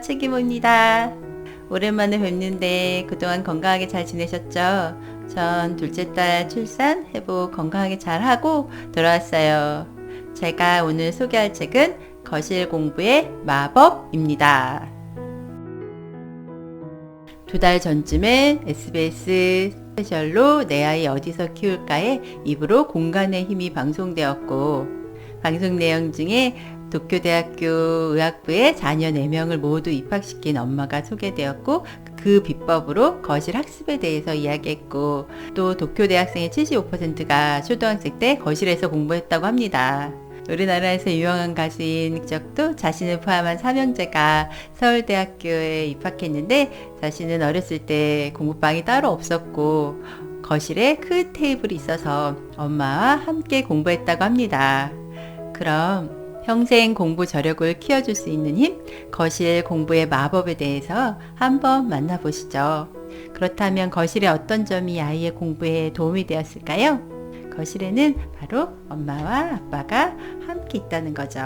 책임입니다. 오랜만에 뵙는데 그동안 건강하게 잘 지내셨죠? 전 둘째 딸 출산, 회복 건강하게 잘 하고 돌아왔어요. 제가 오늘 소개할 책은 거실 공부의 마법입니다. 2달 전쯤에 SBS 스페셜로 내 아이 어디서 키울까에 입으로 공간의 힘이 방송되었고, 방송 내용 중에 도쿄대학교 의학부에 자녀 4명을 모두 입학시킨 엄마가 소개되었고, 그 비법으로 거실 학습에 대해서 이야기했고, 또 도쿄대학생의 75%가 초등학생 때 거실에서 공부했다고 합니다. 우리나라에서 유명한 가수인 적도 자신을 포함한 3형제가 서울대학교에 입학했는데, 자신은 어렸을 때 공부방이 따로 없었고 거실에 큰 테이블이 있어서 엄마와 함께 공부했다고 합니다. 그럼 평생 공부 저력을 키워줄 수 있는 힘, 거실 공부의 마법에 대해서 한번 만나보시죠. 그렇다면 거실의 어떤 점이 아이의 공부에 도움이 되었을까요? 거실에는 바로 엄마와 아빠가 함께 있다는 거죠.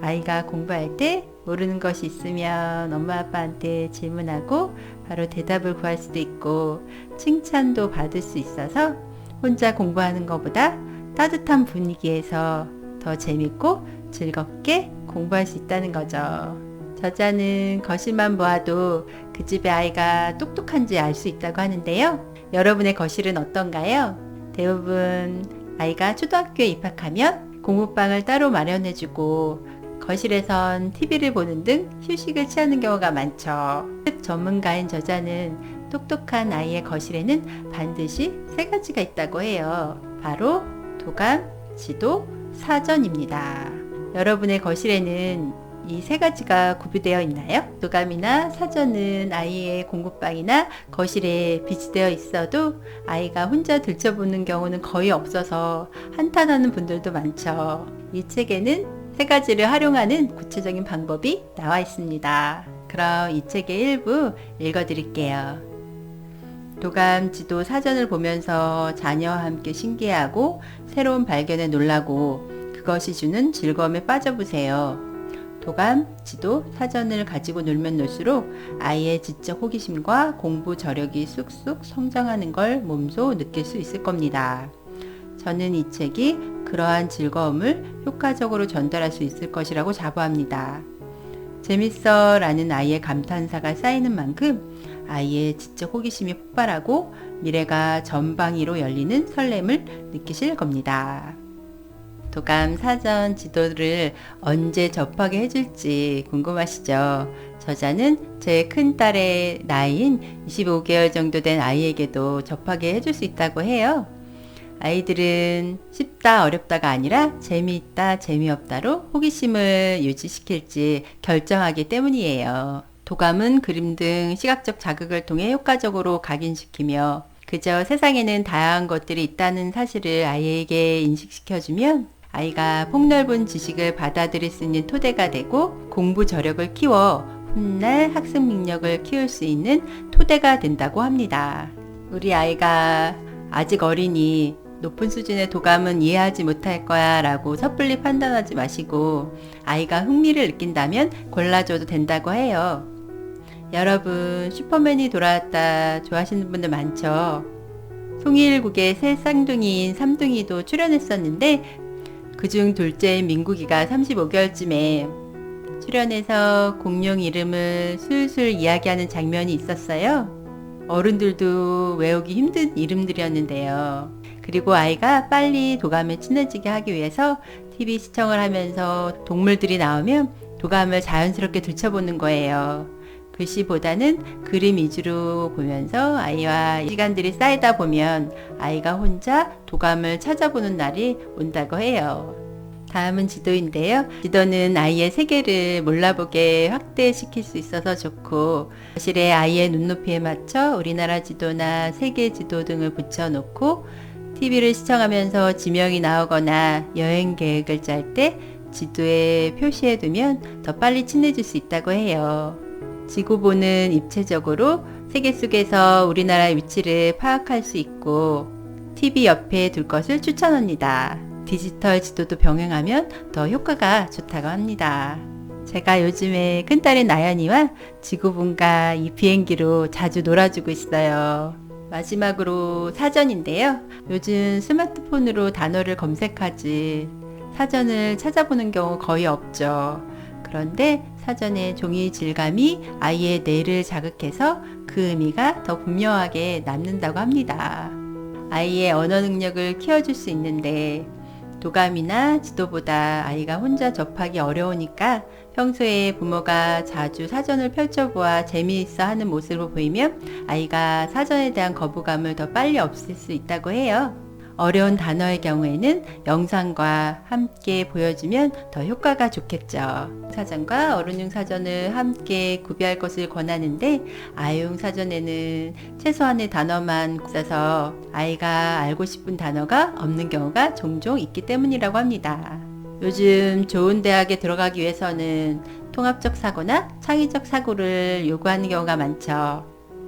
아이가 공부할 때 모르는 것이 있으면 엄마 아빠한테 질문하고 바로 대답을 구할 수도 있고, 칭찬도 받을 수 있어서 혼자 공부하는 것보다 따뜻한 분위기에서 더 재밌고 즐겁게 공부할 수 있다는 거죠. 저자는 거실만 보아도 그 집의 아이가 똑똑한지 알 수 있다고 하는데요. 여러분의 거실은 어떤가요? 대부분 아이가 초등학교에 입학하면 공부방을 따로 마련해주고 거실에선 TV를 보는 등 휴식을 취하는 경우가 많죠. 전문가인 저자는 똑똑한 아이의 거실에는 반드시 3가지가 있다고 해요. 바로 도감, 지도, 사전입니다. 여러분의 거실에는 이 3가지가 구비되어 있나요? 도감이나 사전은 아이의 공부방이나 거실에 비치되어 있어도 아이가 혼자 들춰보는 경우는 거의 없어서 한탄하는 분들도 많죠. 이 책에는 3가지를 활용하는 구체적인 방법이 나와 있습니다. 그럼 이 책의 일부 읽어드릴게요. 도감, 지도, 사전을 보면서 자녀와 함께 신기해하고 새로운 발견에 놀라고 그것이 주는 즐거움에 빠져보세요. 도감, 지도, 사전을 가지고 놀면 놀수록 아이의 지적 호기심과 공부 저력이 쑥쑥 성장하는 걸 몸소 느낄 수 있을 겁니다. 저는 이 책이 그러한 즐거움을 효과적으로 전달할 수 있을 것이라고 자부합니다. 재밌어 라는 아이의 감탄사가 쌓이는 만큼 아이의 지적 호기심이 폭발하고 미래가 전방위로 열리는 설렘을 느끼실 겁니다. 도감, 사전, 지도를 언제 접하게 해줄지 궁금하시죠? 저자는 제 큰딸의 나이인 25개월 정도 된 아이에게도 접하게 해줄 수 있다고 해요. 아이들은 쉽다, 어렵다가 아니라 재미있다, 재미없다로 호기심을 유지시킬지 결정하기 때문이에요. 도감은 그림 등 시각적 자극을 통해 효과적으로 각인시키며 그저 세상에는 다양한 것들이 있다는 사실을 아이에게 인식시켜주면 아이가 폭넓은 지식을 받아들일 수 있는 토대가 되고 공부 저력을 키워 훗날 학습 능력을 키울 수 있는 토대가 된다고 합니다. 우리 아이가 아직 어리니 높은 수준의 도감은 이해하지 못할 거야 라고 섣불리 판단하지 마시고 아이가 흥미를 느낀다면 골라줘도 된다고 해요. 여러분, 슈퍼맨이 돌아왔다 좋아하시는 분들 많죠? 송일국의 새 쌍둥이인 삼둥이도 출연했었는데 그중 둘째인 민국이가 35개월쯤에 출연해서 공룡 이름을 술술 이야기하는 장면이 있었어요. 어른들도 외우기 힘든 이름들이었는데요. 그리고 아이가 빨리 도감에 친해지게 하기 위해서 TV 시청을 하면서 동물들이 나오면 도감을 자연스럽게 들춰보는 거예요. 글씨보다는 그림 위주로 보면서 아이와 시간들이 쌓이다 보면 아이가 혼자 도감을 찾아보는 날이 온다고 해요. 다음은 지도인데요. 지도는 아이의 세계를 몰라보게 확대시킬 수 있어서 좋고 거실에 아이의 눈높이에 맞춰 우리나라 지도나 세계 지도 등을 붙여놓고 TV를 시청하면서 지명이 나오거나 여행 계획을 짤 때 지도에 표시해두면 더 빨리 친해질 수 있다고 해요. 지구본은 입체적으로 세계 속에서 우리나라의 위치를 파악할 수 있고 TV 옆에 둘 것을 추천합니다. 디지털 지도도 병행하면 더 효과가 좋다고 합니다. 제가 요즘에 큰딸인 나연이와 지구본과 이 비행기로 자주 놀아주고 있어요. 마지막으로 사전인데요. 요즘 스마트폰으로 단어를 검색하지 사전을 찾아보는 경우 거의 없죠. 그런데 사전의 종이 질감이 아이의 뇌를 자극해서 그 의미가 더 분명하게 남는다고 합니다. 아이의 언어 능력을 키워줄 수 있는데 도감이나 지도보다 아이가 혼자 접하기 어려우니까 평소에 부모가 자주 사전을 펼쳐보아 재미있어 하는 모습을 보이면 아이가 사전에 대한 거부감을 더 빨리 없앨 수 있다고 해요. 어려운 단어의 경우에는 영상과 함께 보여주면 더 효과가 좋겠죠. 사전과 어른용 사전을 함께 구비할 것을 권하는데 아이용 사전에는 최소한의 단어만 써서 아이가 알고 싶은 단어가 없는 경우가 종종 있기 때문이라고 합니다. 요즘 좋은 대학에 들어가기 위해서는 통합적 사고나 창의적 사고를 요구하는 경우가 많죠.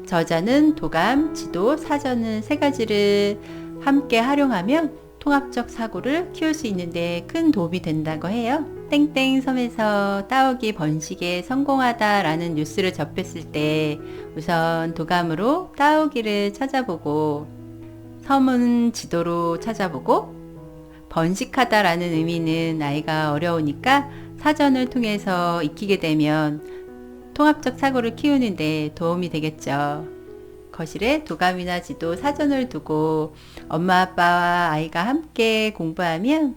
저자는 도감, 지도, 사전은 세 가지를 함께 활용하면 통합적 사고를 키울 수 있는데 큰 도움이 된다고 해요. 땡땡 섬에서 따오기 번식에 성공하다라는 뉴스를 접했을 때 우선 도감으로 따오기를 찾아보고 섬은 지도로 찾아보고 번식하다라는 의미는 아이가 어려우니까 사전을 통해서 익히게 되면 통합적 사고를 키우는데 도움이 되겠죠. 거실에 도감이나 지도, 사전을 두고 엄마 아빠와 아이가 함께 공부하면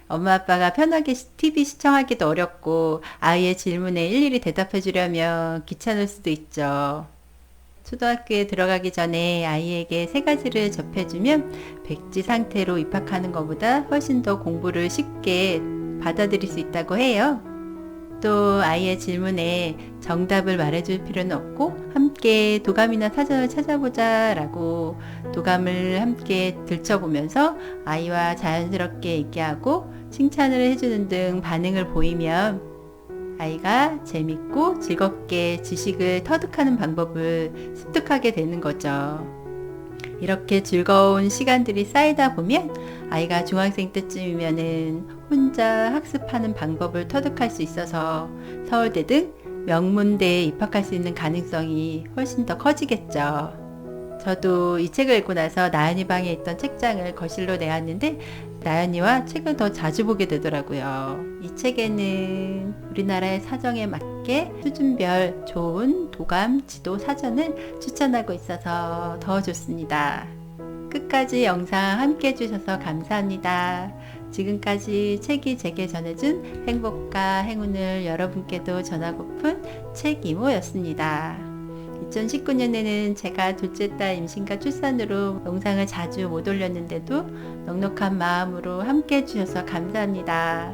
엄마 아빠가 편하게 TV 시청하기도 어렵고 아이의 질문에 일일이 대답해 주려면 귀찮을 수도 있죠. 초등학교에 들어가기 전에 아이에게 세 가지를 접해주면 백지 상태로 입학하는 것보다 훨씬 더 공부를 쉽게 받아들일 수 있다고 해요. 또 아이의 질문에 정답을 말해줄 필요는 없고 함께 도감이나 사전을 찾아보자 라고 도감을 함께 들춰보면서 아이와 자연스럽게 얘기하고 칭찬을 해주는 등 반응을 보이면 아이가 재밌고 즐겁게 지식을 터득하는 방법을 습득하게 되는 거죠. 이렇게 즐거운 시간들이 쌓이다 보면 아이가 중학생 때쯤이면은 혼자 학습하는 방법을 터득할 수 있어서 서울대 등 명문대에 입학할 수 있는 가능성이 훨씬 더 커지겠죠. 저도 이 책을 읽고 나서 나연이 방에 있던 책장을 거실로 내왔는데 나연이와 책을 더 자주 보게 되더라고요. 이 책에는 우리나라의 사정에 맞게 수준별 좋은 도감, 지도, 사전을 추천하고 있어서 더 좋습니다. 끝까지 영상 함께 해주셔서 감사합니다. 지금까지 책이 제게 전해준 행복과 행운을 여러분께도 전하고픈 책 이모였습니다. 2019년에는 제가 둘째 딸 임신과 출산으로 영상을 자주 못 올렸는데도 넉넉한 마음으로 함께 해주셔서 감사합니다.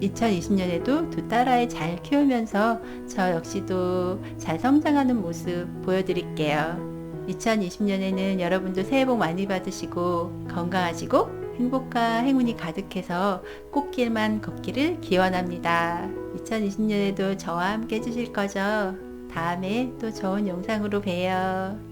2020년에도 두 딸아이 잘 키우면서 저 역시도 잘 성장하는 모습 보여드릴게요. 2020년에는 여러분도 새해 복 많이 받으시고 건강하시고 행복과 행운이 가득해서 꽃길만 걷기를 기원합니다. 2020년에도 저와 함께 해주실 거죠? 다음에 또 좋은 영상으로 봬요.